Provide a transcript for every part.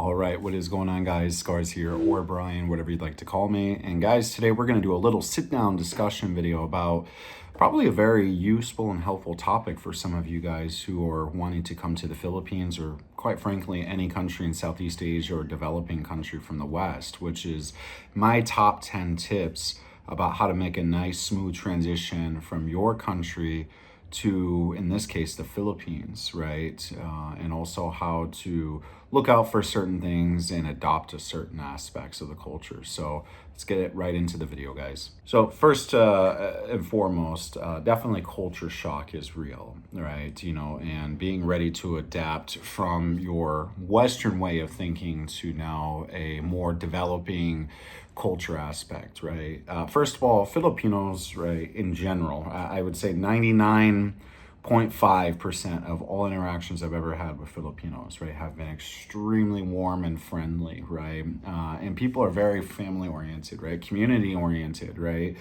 All right, what is going on, guys? Scars here, or Brian, whatever you'd like to call me. And guys, today we're going to do a little sit-down discussion video about probably a very useful and helpful topic for some of you guys who are wanting to come to the Philippines, or quite frankly, any country in Southeast Asia or developing country from the West, which is my top 10 tips about how to make a nice, smooth transition from your country to, in this case, the Philippines, right? And also how to look out for certain things and adopt to certain aspects of the culture. So let's get it right into the video, guys. So first and foremost, definitely culture shock is real, right? And being ready to adapt from your Western way of thinking to now a more developing culture aspect, right? First of all, Filipinos, right, in general, I would say 99.5% of all interactions I've ever had with Filipinos, right, have been extremely warm and friendly, right? And people are very family oriented, right? Community oriented, right?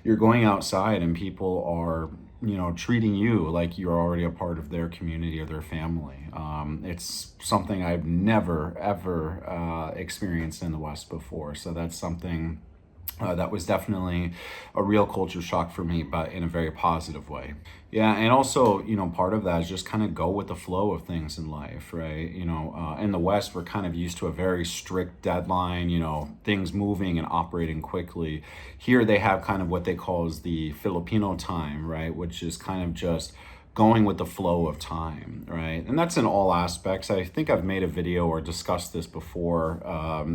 You're going outside and people are, treating you like you're already a part of their community or their family. It's something I've never, ever experienced in the West before. So that's something that was definitely a real culture shock for me, but in a very positive way. Yeah, and also, part of that is just kind of go with the flow of things in life, right? In the West, we're kind of used to a very strict deadline, things moving and operating quickly. Here, they have kind of what they call is the Filipino time, right? Which is kind of just going with the flow of time, right? And that's in all aspects. I think I've made a video or discussed this before,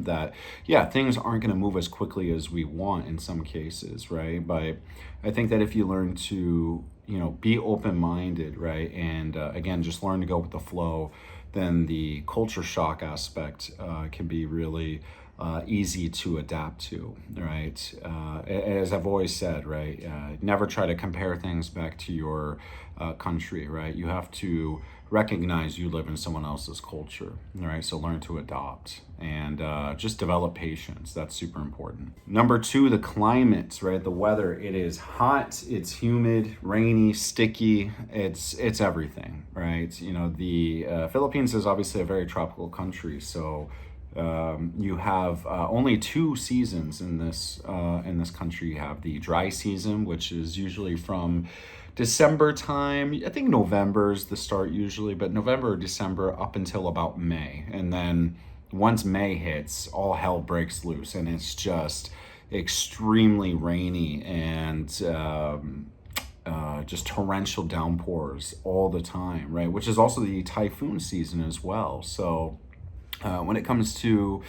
that, yeah, things aren't going to move as quickly as we want in some cases, right? But I think that if you learn to, be open-minded, right? And again, just learn to go with the flow, then the culture shock aspect can be really easy to adapt to, right? As I've always said, right, never try to compare things back to your country, right? You have to recognize you live in someone else's culture, right? So learn to adopt and just develop patience. That's super important. Number two, the climate, right? The weather. It is hot, it's humid, rainy, sticky. It's everything, right? The Philippines is obviously a very tropical country, so you have only two seasons in this country. You have the dry season, which is usually from December time. I think November is the start usually, but November or December up until about May. And then once May hits, all hell breaks loose, and it's just extremely rainy and just torrential downpours all the time, right? Which is also the typhoon season as well. So when it comes to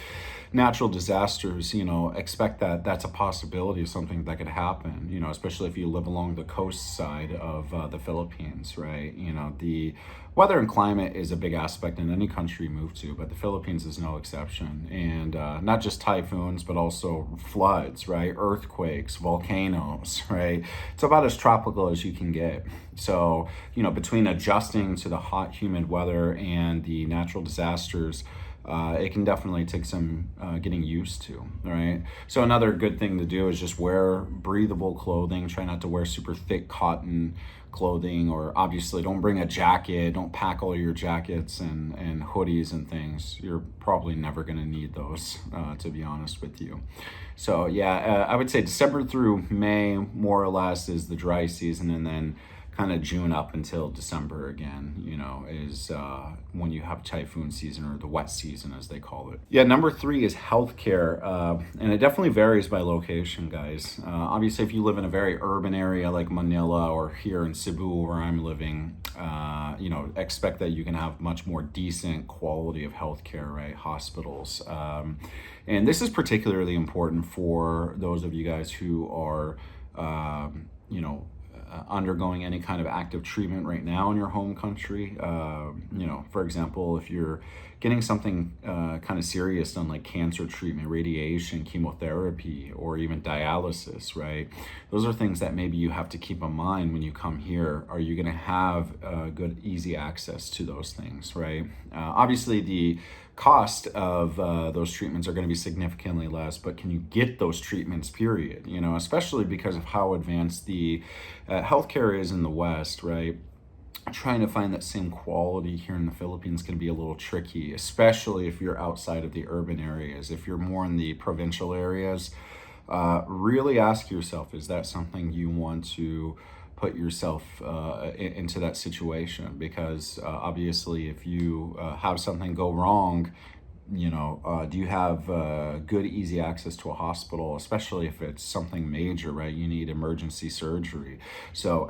natural disasters, expect that that's a possibility of something that could happen, especially if you live along the coast side of the Philippines, right? The weather and climate is a big aspect in any country you move to, but the Philippines is no exception. And not just typhoons, but also floods, right? Earthquakes, volcanoes, right? It's about as tropical as you can get. So, between adjusting to the hot, humid weather and the natural disasters, it can definitely take some getting used to, right? So another good thing to do is just wear breathable clothing. Try not to wear super thick cotton clothing, or obviously don't bring a jacket. Don't pack all your jackets and hoodies and things. You're probably never going to need those, to be honest with you. So yeah, I would say December through May, more or less, is the dry season, and then kind of June up until December again, is when you have typhoon season, or the wet season as they call it. Yeah, number three is healthcare. And it definitely varies by location, guys. Obviously, if you live in a very urban area like Manila or here in Cebu where I'm living, expect that you can have much more decent quality of healthcare, right? Hospitals. And this is particularly important for those of you guys who are, undergoing any kind of active treatment right now in your home country. For example, if you're getting something kind of serious done, like cancer treatment, radiation, chemotherapy, or even dialysis, right? Those are things that maybe you have to keep in mind when you come here. Are you going to have good, easy access to those things, right? Obviously, the cost of those treatments are going to be significantly less, but can you get those treatments, period? Especially because of how advanced the healthcare is in the West, right? trying to find that same quality here in the Philippines can be a little tricky, especially if you're outside of the urban areas. If you're more in the provincial areas, really ask yourself, is that something you want to put yourself into that situation? Because obviously, if you have something go wrong, do you have good, easy access to a hospital, especially if it's something major, right? You need emergency surgery. So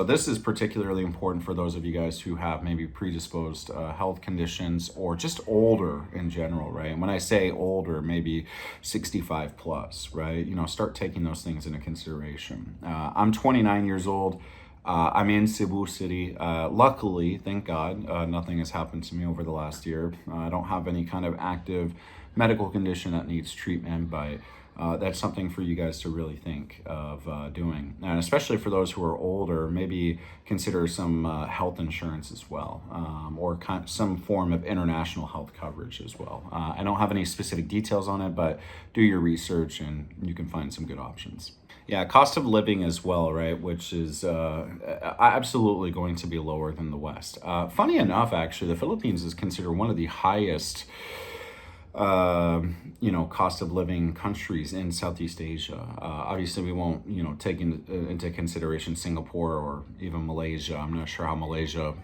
this is particularly important for those of you guys who have maybe predisposed health conditions or just older in general, right? And when I say older, maybe 65 plus, right? Start taking those things into consideration. I'm 29 years old. I'm in Cebu City. Luckily, thank God, nothing has happened to me over the last year. I don't have any kind of active medical condition that needs treatment, but that's something for you guys to really think of doing. And especially for those who are older, maybe consider some health insurance as well, or some form of international health coverage as well. I don't have any specific details on it, but do your research and you can find some good options. Yeah, cost of living as well, right? Which is absolutely going to be lower than the West. Funny enough, actually, the Philippines is considered one of the highest, cost of living countries in Southeast Asia. Obviously, we won't, take into consideration Singapore or even Malaysia. I'm not sure how Malaysia,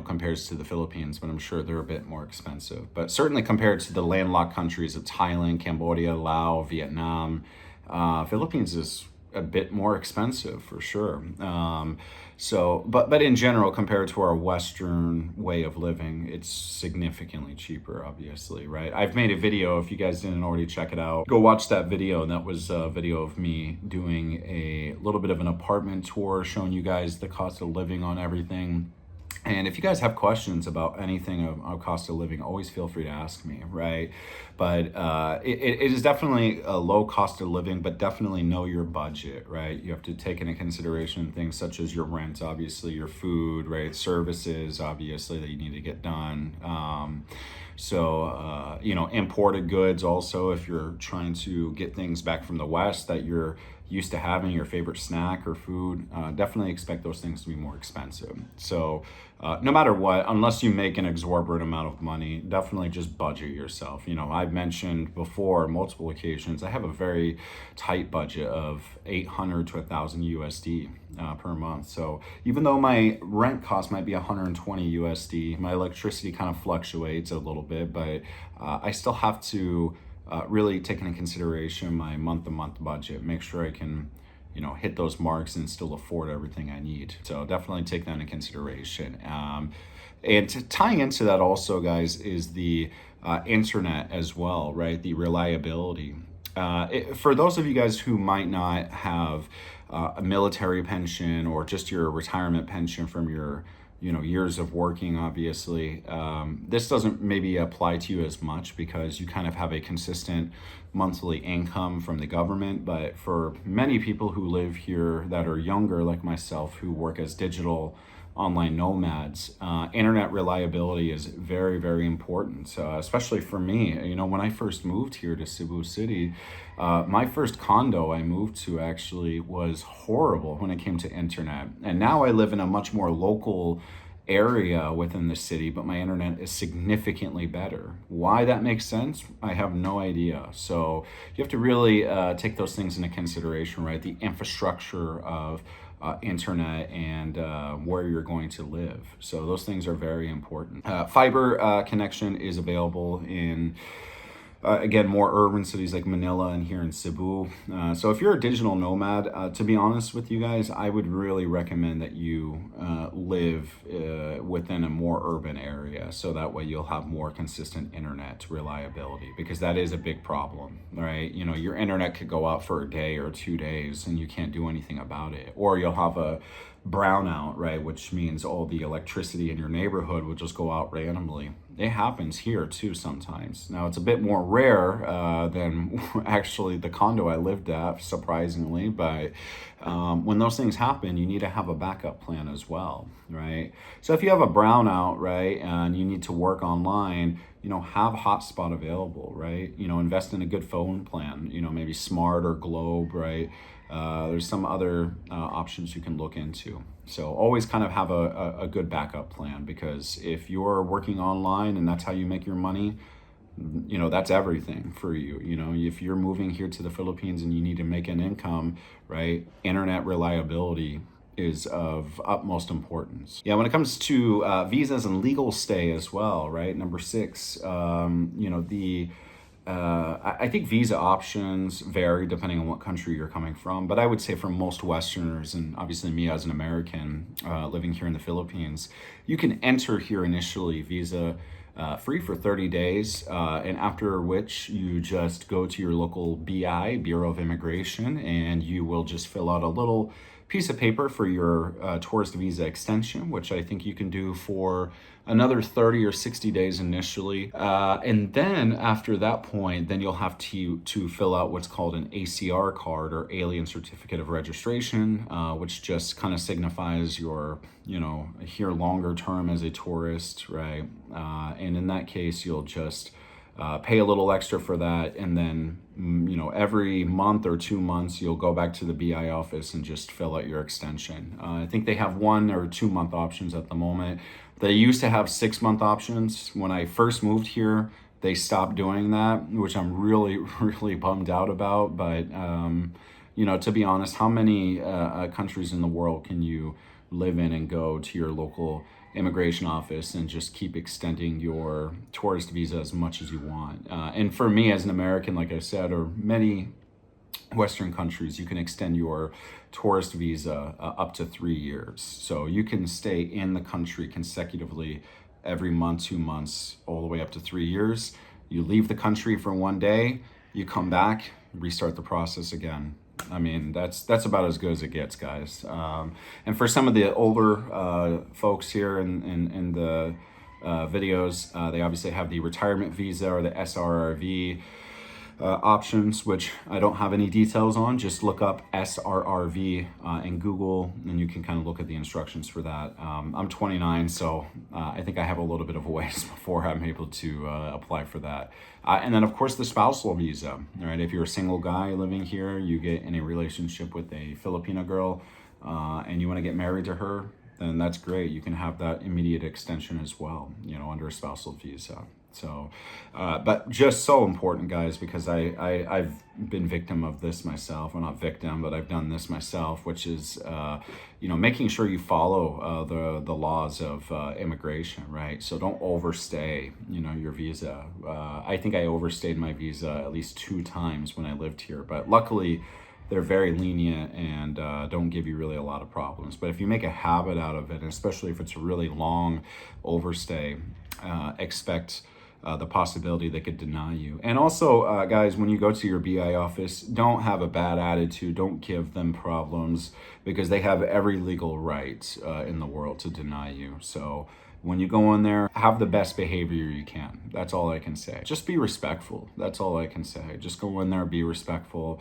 compares to the Philippines, but I'm sure they're a bit more expensive. But certainly compared to the landlocked countries of Thailand, Cambodia, Laos, Vietnam, Philippines is a bit more expensive for sure. But in general, compared to our Western way of living, it's significantly cheaper, obviously, right? I've made a video. If you guys didn't already check it out, go watch that video. And that was a video of me doing a little bit of an apartment tour, showing you guys the cost of living on everything. And if you guys have questions about anything of cost of living, always feel free to ask me, right? But it is definitely a low cost of living, but definitely know your budget, right? You have to take into consideration things such as your rent, obviously, your food, right? Services, obviously, that you need to get done. Imported goods also, if you're trying to get things back from the West that you're used to having, your favorite snack or food, definitely expect those things to be more expensive. So no matter what, unless you make an exorbitant amount of money, definitely just budget yourself. I've mentioned before on multiple occasions, I have a very tight budget of 800 to 1,000 USD per month. So even though my rent cost might be 120 USD, my electricity kind of fluctuates a little bit, but I still have to really take into consideration my month-to-month budget, make sure I can, hit those marks and still afford everything I need. So definitely take that into consideration. And tying into that also, guys, is the internet as well, right? The reliability. For those of you guys who might not have a military pension or just your retirement pension from your years of working, obviously, this doesn't maybe apply to you as much because you kind of have a consistent monthly income from the government. But for many people who live here that are younger, like myself, who work as digital online nomads, internet reliability is very, very important, especially for me. When I first moved here to Cebu City, my first condo I moved to actually was horrible when it came to internet. And now I live in a much more local area within the city, but my internet is significantly better. Why that makes sense, I have no idea. So you have to really take those things into consideration, right? The infrastructure of internet and where you're going to live. So those things are very important. Fiber connection is available in again, more urban cities like Manila and here in Cebu. So if you're a digital nomad, to be honest with you guys, I would really recommend that you live within a more urban area. So that way you'll have more consistent internet reliability, because that is a big problem, right? Your internet could go out for a day or 2 days and you can't do anything about it. Or you'll have a brownout, right? Which means all the electricity in your neighborhood will just go out randomly. It happens here too sometimes. Now it's a bit more rare than actually the condo I lived at, surprisingly, but when those things happen, you need to have a backup plan as well, right? So if you have a brownout, right, and you need to work online, have hotspot available, right? Invest in a good phone plan, maybe Smart or Globe, right? There's some other options you can look into. So always kind of have a good backup plan, because if you're working online and that's how you make your money, that's everything for you. If you're moving here to the Philippines and you need to make an income, right? Internet reliability is of utmost importance. Yeah, when it comes to visas and legal stay as well, right? Number six, I think visa options vary depending on what country you're coming from, but I would say for most Westerners, and obviously me as an American living here in the Philippines, you can enter here initially visa free for 30 days, and after which you just go to your local BI, Bureau of Immigration, and you will just fill out a little piece of paper for your tourist visa extension, which I think you can do for another 30 or 60 days initially. And then after that point, then you'll have to fill out what's called an ACR card, or Alien Certificate of Registration, which just kind of signifies your, here longer term as a tourist, right? And in that case, you'll just pay a little extra for that, and then every month or 2 months you'll go back to the BI office and just fill out your extension. I think they have 1 or 2 month options at the moment. They used to have 6-month options. When I first moved here, they stopped doing that, which I'm really really bummed out about. But to be honest, how many countries in the world can you live in and go to your local immigration office and just keep extending your tourist visa as much as you want? And for me as an American, like I said, or many Western countries, you can extend your tourist visa up to 3 years. So you can stay in the country consecutively every month, 2 months, all the way up to 3 years. You leave the country for 1 day, you come back, restart the process again. I mean, that's about as good as it gets, guys. And for some of the older folks here in the videos, they obviously have the retirement visa or the SRRV options, which I don't have any details on. Just look up SRRV in Google, and you can kind of look at the instructions for that. I'm 29, so I think I have a little bit of a ways before I'm able to apply for that. And then, of course, the spousal visa. Right? If you're a single guy living here, you get in a relationship with a Filipina girl, and you want to get married to her, then that's great. You can have that immediate extension as well, under a spousal visa. So, but just so important, guys, because I've been victim of this myself. Well, not victim, but I've done this myself, which is, making sure you follow the laws of immigration, right? So don't overstay, your visa. I think I overstayed my visa at least 2 times when I lived here, but luckily they're very lenient and don't give you really a lot of problems. But if you make a habit out of it, and especially if it's a really long overstay, expect the possibility they could deny you. And also, guys, when you go to your BI office, don't have a bad attitude. Don't give them problems, because they have every legal right in the world to deny you. So when you go in there, have the best behavior you can. That's all I can say. Just be respectful. That's all I can say. Just go in there, be respectful.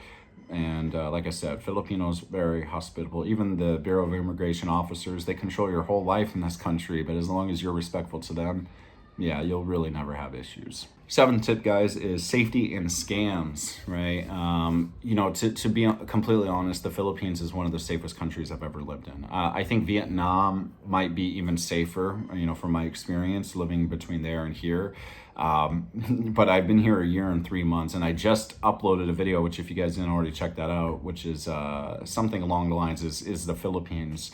And like I said, Filipinos very hospitable. Even the Bureau of Immigration officers, they control your whole life in this country. But as long as you're respectful to them, yeah, you'll really never have issues. 7th tip, guys, is safety and scams, right? To be completely honest, the Philippines is one of the safest countries I've ever lived in. I think Vietnam might be even safer, from my experience living between there and here. But I've been here a year and 3 months, and I just uploaded a video, which if you guys didn't already check that out, which is something along the lines is the Philippines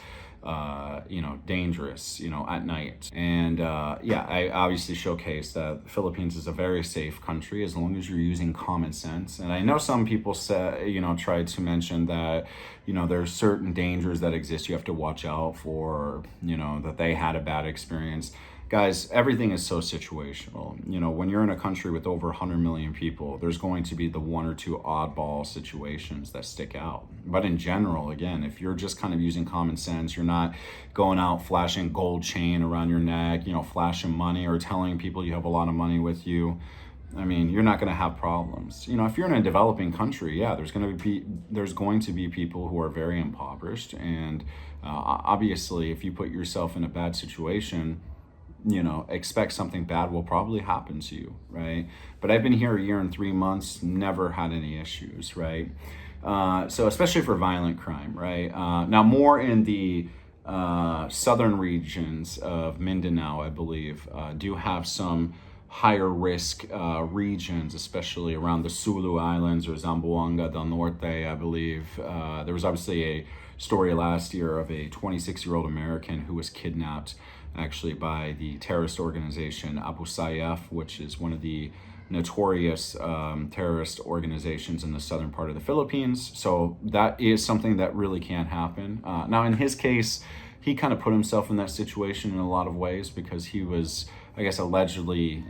dangerous, at night. And I obviously showcase that the Philippines is a very safe country as long as you're using common sense. And I know some people say, tried to mention that, there's certain dangers that exist you have to watch out for, that they had a bad experience. Guys, everything is so situational. When you're in a country with over 100 million people, there's going to be the 1 or 2 oddball situations that stick out. But in general, again, if you're just kind of using common sense, you're not going out flashing gold chain around your neck, flashing money or telling people you have a lot of money with you, I mean, you're not going to have problems. If you're in a developing country, yeah, there's going to be people who are very impoverished. And obviously, if you put yourself in a bad situation, expect something bad will probably happen to you, right? But I've been here a year and 3 months, never had any issues, right? So especially for violent crime, right? Now more in the southern regions of Mindanao, I believe, do have some higher risk regions, especially around the Sulu Islands or Zamboanga del Norte, I believe. There was obviously a story last year of a 26-year-old American who was kidnapped actually by the terrorist organization Abu Sayyaf, which is one of the notorious terrorist organizations in the southern part of the Philippines. So that is something that really can happen. Now, in his case, he kind of put himself in that situation in a lot of ways because he was, I guess, allegedly,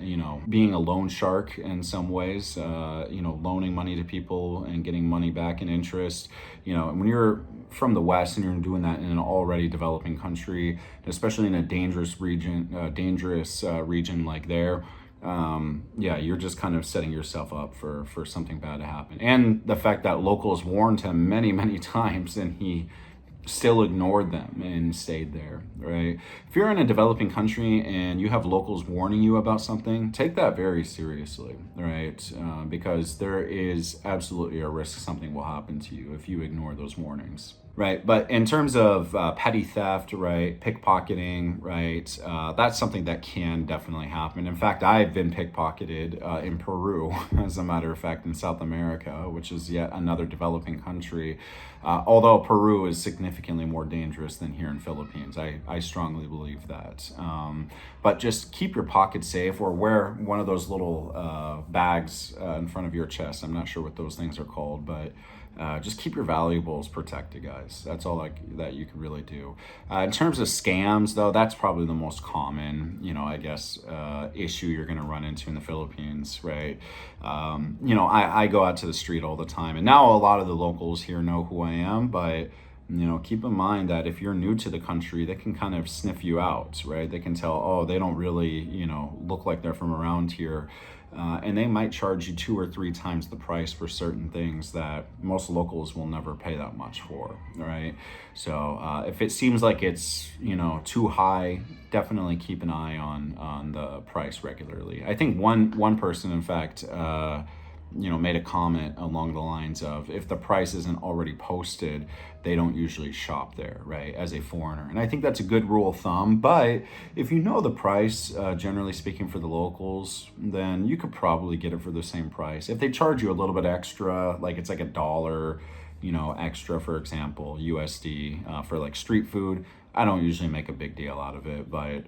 being a loan shark in some ways, loaning money to people and getting money back in interest. When you're from the West and you're doing that in an already developing country, especially in a dangerous region like there, you're just kind of setting yourself up for something bad to happen. And the fact that locals warned him many, many times and he still ignored them and stayed there, right? If you're in a developing country and you have locals warning you about something, take that very seriously, right? Because there is absolutely a risk something will happen to you if you ignore those warnings. Right, but in terms of petty theft, right, pickpocketing, right, that's something that can definitely happen. In fact, I've been pickpocketed in Peru, as a matter of fact, in South America, which is yet another developing country. Although Peru is significantly more dangerous than here in Philippines, I strongly believe that. But just keep your pocket safe or wear one of those little bags in front of your chest. I'm not sure what those things are called, but just keep your valuables protected, guys. That's all that you can really do. In terms of scams, though, that's probably the most common, issue you're going to run into in the Philippines, right? I go out to the street all the time, and now a lot of the locals here know who I am, but keep in mind that if you're new to the country, they can kind of sniff you out, right? They can tell, oh, they don't really, look like they're from around here. And they might charge you 2 or 3 times the price for certain things that most locals will never pay that much for, right? So if it seems like it's, too high, definitely keep an eye on the price regularly. I think one person, in fact, made a comment along the lines of, if the price isn't already posted, they don't usually shop there, right, as a foreigner. And I think that's a good rule of thumb. But if you know the price, generally speaking, for the locals, then you could probably get it for the same price. If they charge you a little bit extra, like it's like $1, extra, for example, USD, for like street food, I don't usually make a big deal out of it, but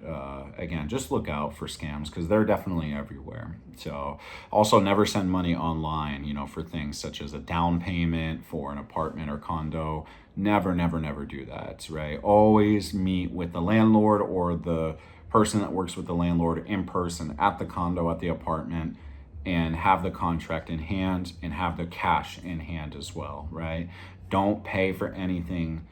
again, just look out for scams because they're definitely everywhere. So also never send money online, for things such as a down payment for an apartment or condo. Never, never, never do that, right? Always meet with the landlord or the person that works with the landlord in person at the condo, at the apartment, and have the contract in hand and have the cash in hand as well, right? Don't pay for anything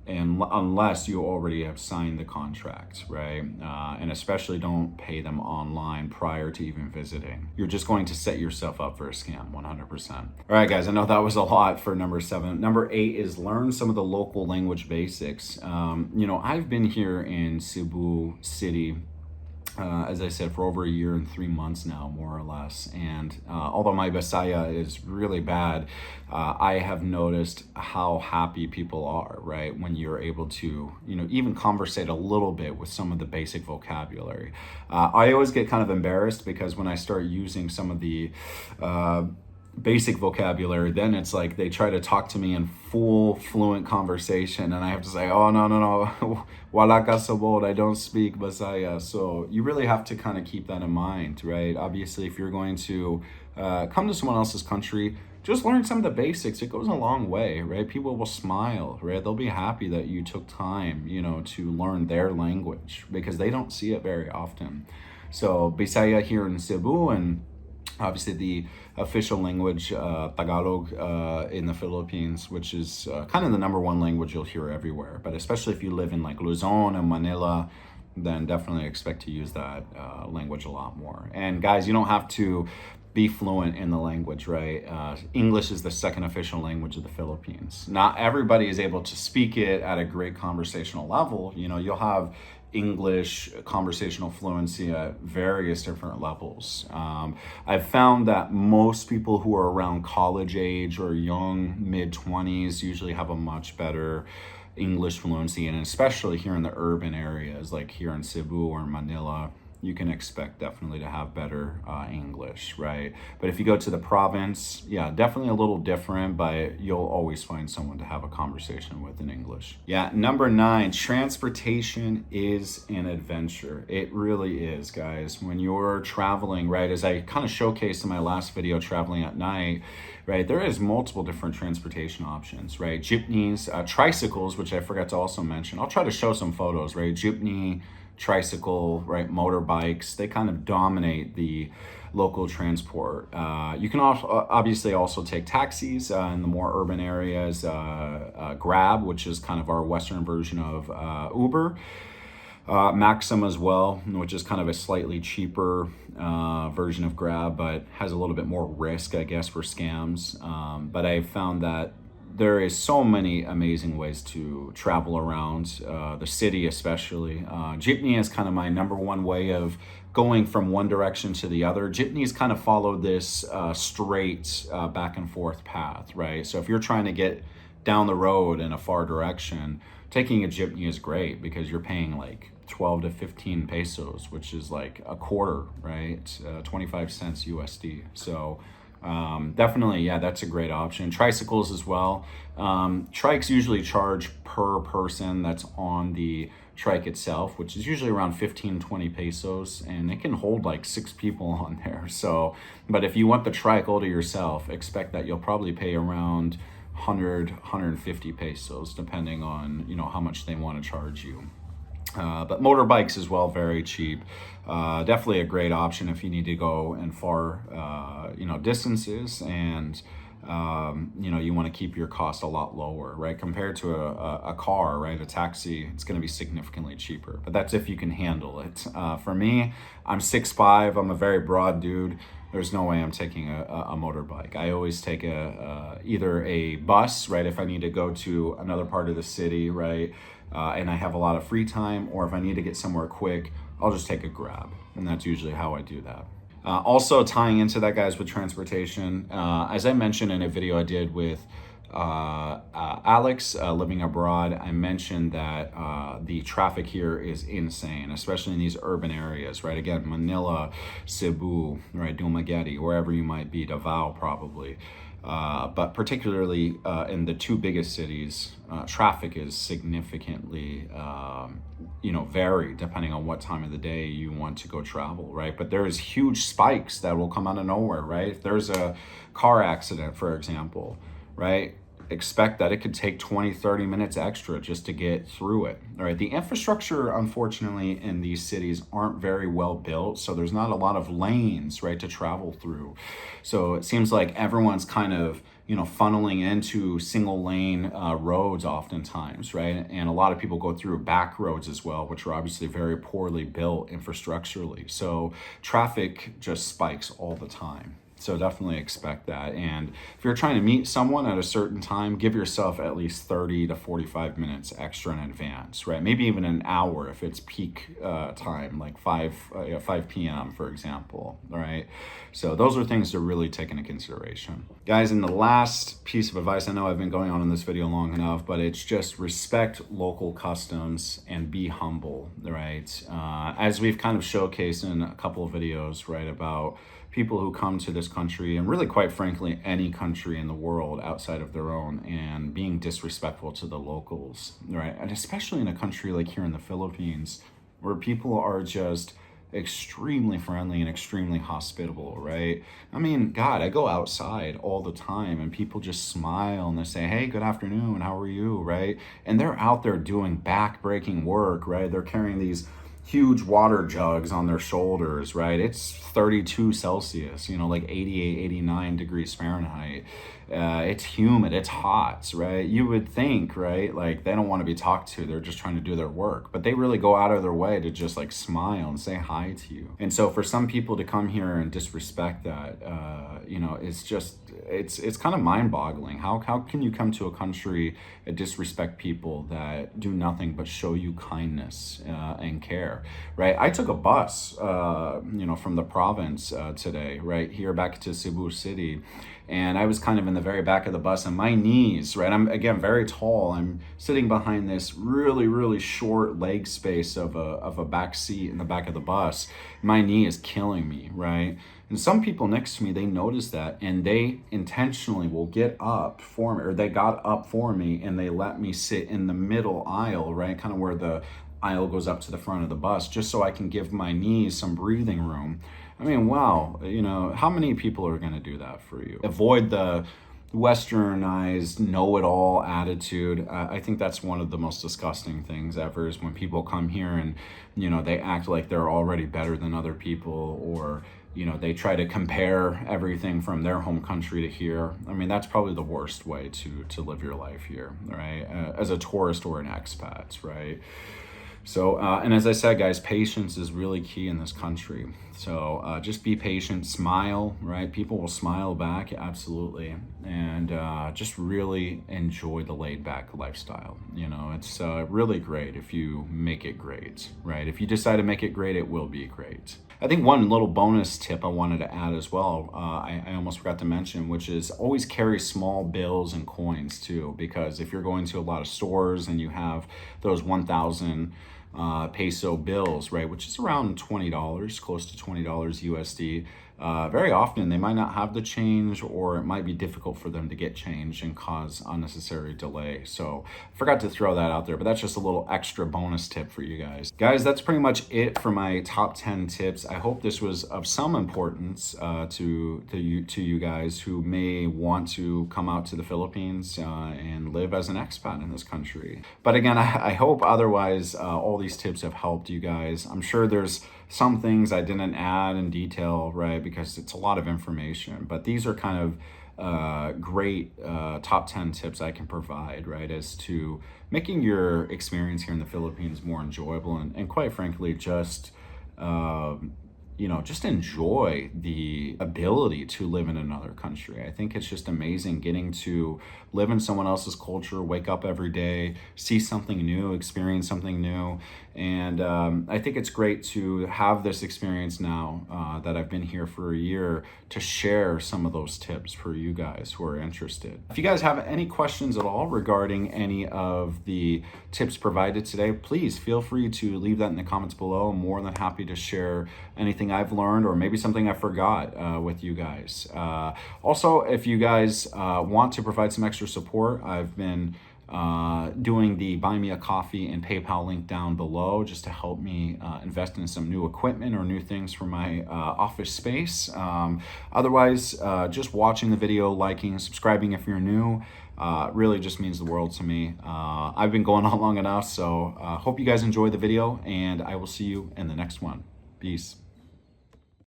unless you already have signed the contract, right? And especially don't pay them online prior to even visiting. You're just going to set yourself up for a scam, 100%. All right, guys, I know that was a lot for number 7. Number 8 is learn some of the local language basics. I've been here in Cebu City, as I said, for over a year and 3 months now, more or less. And although my Bisaya is really bad, I have noticed how happy people are, right? When you're able to, even conversate a little bit with some of the basic vocabulary. I always get kind of embarrassed because when I start using some of the basic vocabulary, then it's like they try to talk to me in full fluent conversation and I have to say, oh, no, wala ka sabod, I don't speak Bisaya. So you really have to kind of keep that in mind, right? Obviously, if you're going to come to someone else's country, just learn some of the basics. It goes a long way, right? People will smile, right? They'll be happy that you took time, to learn their language because they don't see it very often. So Bisaya here in Cebu, and obviously the official language, Tagalog, in the Philippines, which is kind of the number one language you'll hear everywhere. But especially if you live in like Luzon and Manila, then definitely expect to use that language a lot more. And guys, you don't have to be fluent in the language, right? English is the second official language of the Philippines. Not everybody is able to speak it at a great conversational level. You'll have English conversational fluency at various different levels. I've found that most people who are around college age or young, mid-20s, usually have a much better English fluency, and especially here in the urban areas, like here in Cebu or Manila, you can expect definitely to have better English, right? But if you go to the province, yeah, definitely a little different, but you'll always find someone to have a conversation with in English. Yeah, number 9, transportation is an adventure. It really is, guys. When you're traveling, right, as I kind of showcased in my last video, traveling at night, right, there is multiple different transportation options, right? Jeepneys, tricycles, which I forgot to also mention. I'll try to show some photos, right? Jeepney, tricycle, right, motorbikes, they kind of dominate the local transport. You can also obviously also take taxis in the more urban areas, Grab, which is kind of our Western version of Uber. Maxim as well, which is kind of a slightly cheaper version of Grab, but has a little bit more risk, I guess, for scams. But I found that there is so many amazing ways to travel around the city, especially. Jeepney is kind of my number one way of going from one direction to the other. Jeepneys kind of follow this straight back and forth path, right? So if you're trying to get down the road in a far direction, taking a jeepney is great because you're paying like 12 to 15 pesos, which is like a quarter, right? 25 cents USD. So definitely, yeah, that's a great option. Tricycles as well. Trikes usually charge per person that's on the trike itself, which is usually around 15, 20 pesos, and it can hold like 6 people on there. So, but if you want the trike all to yourself, expect that you'll probably pay around 100, 150 pesos, depending on, you know, how much they want to charge you. But motorbikes as well, very cheap. Definitely a great option if you need to go in far, distances, and you want to keep your cost a lot lower, right? Compared to a car, right? A taxi, it's going to be significantly cheaper. But that's if you can handle it. For me, I'm 6'5". I'm a very broad dude. There's no way I'm taking a motorbike. I always take either a bus, right? If I need to go to another part of the city, right? And I have a lot of free time, or if I need to get somewhere quick, I'll just take a Grab. And that's usually how I do that. Also tying into that, guys, with transportation, as I mentioned in a video I did with Alex, living abroad, I mentioned that the traffic here is insane, especially in these urban areas, right? Again, Manila, Cebu, right, Dumaguete, wherever you might be, Davao probably. But particularly in the 2 biggest cities, traffic is significantly, varied depending on what time of the day you want to go travel, right? But there's huge spikes that will come out of nowhere, right? If there's a car accident, for example, right? Expect that it could take 20, 30 minutes extra just to get through it. All right. The infrastructure, unfortunately, in these cities aren't very well built. So there's not a lot of lanes, right, to travel through. So it seems like everyone's kind of, funneling into single lane roads oftentimes, right? And a lot of people go through back roads as well, which are obviously very poorly built infrastructurally. So traffic just spikes all the time. So definitely expect that. And if you're trying to meet someone at a certain time, give yourself at least 30 to 45 minutes extra in advance, right? Maybe even an hour if it's peak time, like 5 p.m., for example, right? So those are things to really take into consideration. Guys, and the last piece of advice, I know I've been going on in this video long enough, but it's just respect local customs and be humble, right? As we've kind of showcased in a couple of videos, right, about people who come to this country, and really, quite frankly, any country in the world outside of their own, and being disrespectful to the locals, right? And especially in a country like here in the Philippines, where people are just extremely friendly and extremely hospitable, right? I mean, God, I go outside all the time and people just smile and they say, hey, good afternoon, how are you, right? And they're out there doing back-breaking work, right? They're carrying these huge water jugs on their shoulders, right? It's 32 Celsius, you know, like 88, 89 degrees Fahrenheit. It's humid, it's hot, right? You would think, right? Like they don't want to be talked to. They're just trying to do their work, but they really go out of their way to just like smile and say hi to you. And so for some people to come here and disrespect that, you know, it's just, it's kind of mind boggling. How can you come to a country and disrespect people that do nothing but show you kindness and care, right? I took a bus, you know, from the province today, right here back to Cebu City. And I was kind of in the very back of the bus, and my knees, right? I'm again very tall. I'm sitting behind this really, really short leg space of a back seat in the back of the bus. My knee is killing me, right? And some people next to me, they notice that, and they intentionally will get up for me, or they got up for me, and they let me sit in the middle aisle, right? Kind of where the aisle goes up to the front of the bus, just so I can give my knees some breathing room. I mean, wow, you know, how many people are going to do that for you? Avoid the westernized know-it-all attitude. I think that's one of the most disgusting things ever, is when people come here and, you know, they act like they're already better than other people, or, you know, they try to compare everything from their home country to here. I mean, that's probably the worst way to live your life here, right? As a tourist or an expat, right? So, and as I said, guys, patience is really key in this country. So just be patient, smile, right? People will smile back, absolutely. And just really enjoy the laid back lifestyle. You know, it's really great if you make it great, right? If you decide to make it great, it will be great. I think one little bonus tip I wanted to add as well, I almost forgot to mention, which is always carry small bills and coins too, because if you're going to a lot of stores and you have those 1,000 peso bills, right, which is around $20, close to $20 USD. Very often they might not have the change, or it might be difficult for them to get change and cause unnecessary delay. So I forgot to throw that out there, but that's just a little extra bonus tip for you guys. Guys, that's pretty much it for my top 10 tips. I hope this was of some importance to you guys who may want to come out to the Philippines and live as an expat in this country. But again, I hope otherwise all these tips have helped you guys. I'm sure there's some things I didn't add in detail, right, because it's a lot of information, but these are kind of great top 10 tips I can provide, right, as to making your experience here in the Philippines more enjoyable, and quite frankly, just you know, just enjoy the ability to live in another country. I think it's just amazing getting to live in someone else's culture, wake up every day, see something new, experience something new. And I think it's great to have this experience now that I've been here for a year, to share some of those tips for you guys who are interested. If you guys have any questions at all regarding any of the tips provided today, please feel free to leave that in the comments below. I'm more than happy to share anything I've learned, or maybe something I forgot with you guys. Also, if you guys want to provide some extra support, I've been doing the Buy Me a Coffee and PayPal link down below, just to help me invest in some new equipment or new things for my office space. Otherwise, just watching the video, liking, subscribing if you're new, really just means the world to me. I've been going on long enough, so hope you guys enjoyed the video, and I will see you in the next one. Peace.